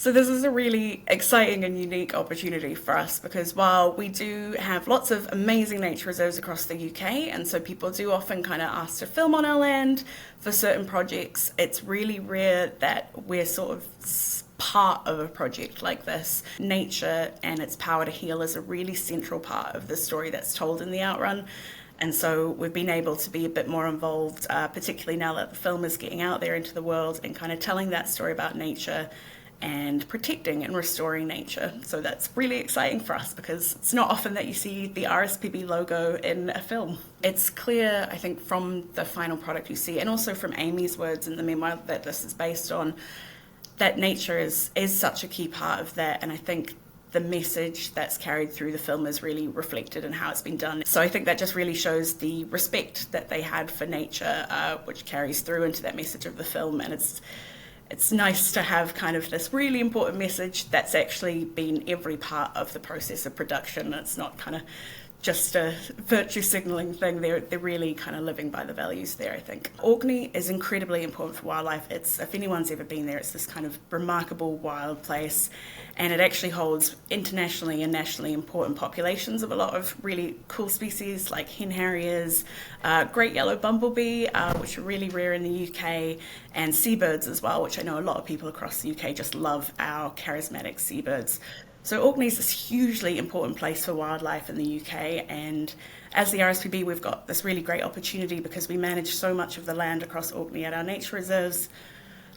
So this is a really exciting and unique opportunity for us because while we do have lots of amazing nature reserves across the UK, and so people do often kind of ask to film on our land for certain projects, it's really rare that we're sort of part of a project like this. Nature and its power to heal is a really central part of the story that's told in the Outrun. And so we've been able to be a bit more involved, particularly now that the film is getting out there into the world and kind of telling that story about nature and protecting and restoring nature. So that's really exciting for us because it's not often that you see the RSPB logo in a film. It's clear, I think, from the final product you see, and also from Amy's words in the memoir that this is based on, that nature is such a key part of that. And I think the message that's carried through the film is really reflected in how it's been done. So I think that just really shows the respect that they had for nature, which carries through into that message of the film. And it's nice to have kind of this really important message that's actually been every part of the process of production. It's not kind of just a virtue signalling thing. They're really kind of living by the values there, I think. Orkney is incredibly important for wildlife. If anyone's ever been there, it's this kind of remarkable wild place, and it actually holds internationally and nationally important populations of a lot of really cool species like hen harriers, great yellow bumblebee, which are really rare in the UK, and seabirds as well, which I know a lot of people across the UK just love our charismatic seabirds. So Orkney is this hugely important place for wildlife in the UK, and as the RSPB we've got this really great opportunity because we manage so much of the land across Orkney at our nature reserves,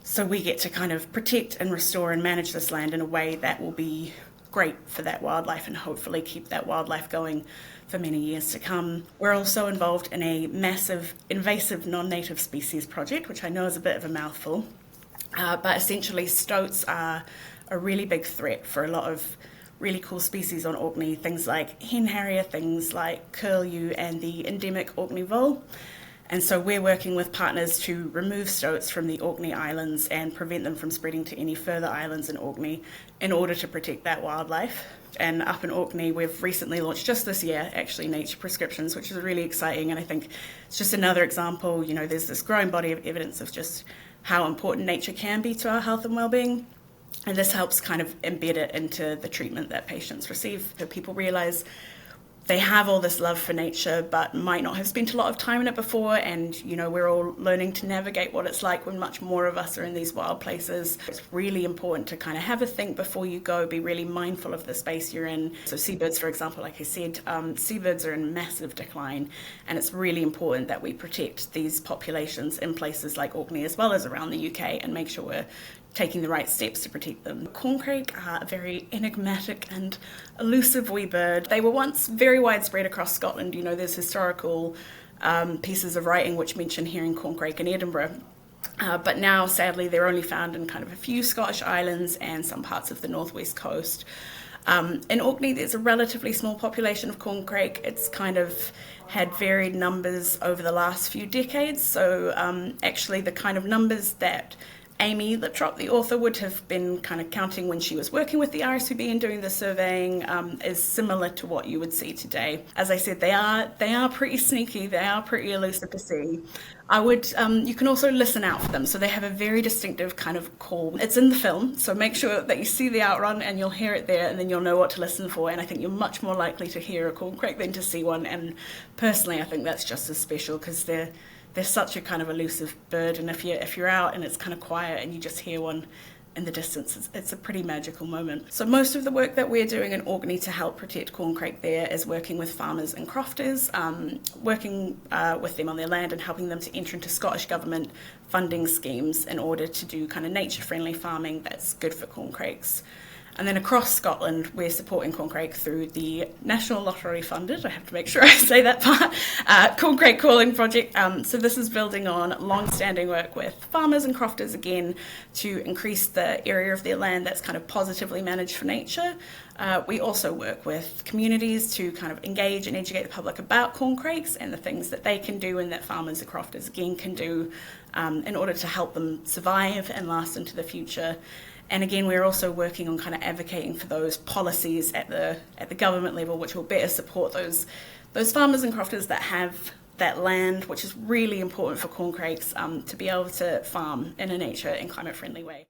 so we get to kind of protect and restore and manage this land in a way that will be great for that wildlife and hopefully keep that wildlife going for many years to come. We're also involved in a massive invasive non-native species project, which I know is a bit of a mouthful, but essentially stoats are a really big threat for a lot of really cool species on Orkney, things like hen harrier, things like curlew and the endemic Orkney vole. And so we're working with partners to remove stoats from the Orkney Islands and prevent them from spreading to any further islands in Orkney in order to protect that wildlife. And up in Orkney, we've recently launched, just this year, actually, nature prescriptions, which is really exciting. And I think it's just another example, there's this growing body of evidence of just how important nature can be to our health and well-being. And this helps kind of embed it into the treatment that patients receive. So people realise they have all this love for nature but might not have spent a lot of time in it before, and we're all learning to navigate what it's like when much more of us are in these wild places. It's really important to kind of have a think before you go, be really mindful of the space you're in. So seabirds, for example, like I said, seabirds are in massive decline, and it's really important that we protect these populations in places like Orkney as well as around the UK and make sure we're taking the right steps to protect them. Corncrake are a very enigmatic and elusive wee bird. They were once very widespread across Scotland. There's historical pieces of writing which mention hearing corncrake in Edinburgh. But now, sadly, they're only found in kind of a few Scottish islands and some parts of the northwest coast. In Orkney, there's a relatively small population of corncrake. It's kind of had varied numbers over the last few decades. So actually the kind of numbers that Amy Liptrot, the author, would have been kind of counting when she was working with the RSPB and doing the surveying is similar to what you would see today. As I said, they are pretty sneaky, they are pretty elusive to see. You can also listen out for them, so they have a very distinctive kind of call. It's in the film, so make sure that you see the Outrun and you'll hear it there, and then you'll know what to listen for, and I think you're much more likely to hear a corncrake than to see one, and personally I think that's just as special because they're such a kind of elusive bird, and if you're out and it's kind of quiet and you just hear one in the distance, it's a pretty magical moment. So most of the work that we're doing in Orkney to help protect corncrake there is working with farmers and crofters, working with them on their land and helping them to enter into Scottish Government funding schemes in order to do kind of nature-friendly farming that's good for corncrakes. And then across Scotland, we're supporting corncrake through the National Lottery funded, I have to make sure I say that part, corncrake calling project. So this is building on long-standing work with farmers and crofters again to increase the area of their land that's kind of positively managed for nature. We also work with communities to kind of engage and educate the public about corncrakes and the things that they can do and that farmers and crofters again can do in order to help them survive and last into the future. And again, we're also working on kind of advocating for those policies at the government level, which will better support those farmers and crofters that have that land, which is really important for corncrakes to be able to farm in a nature and climate friendly way.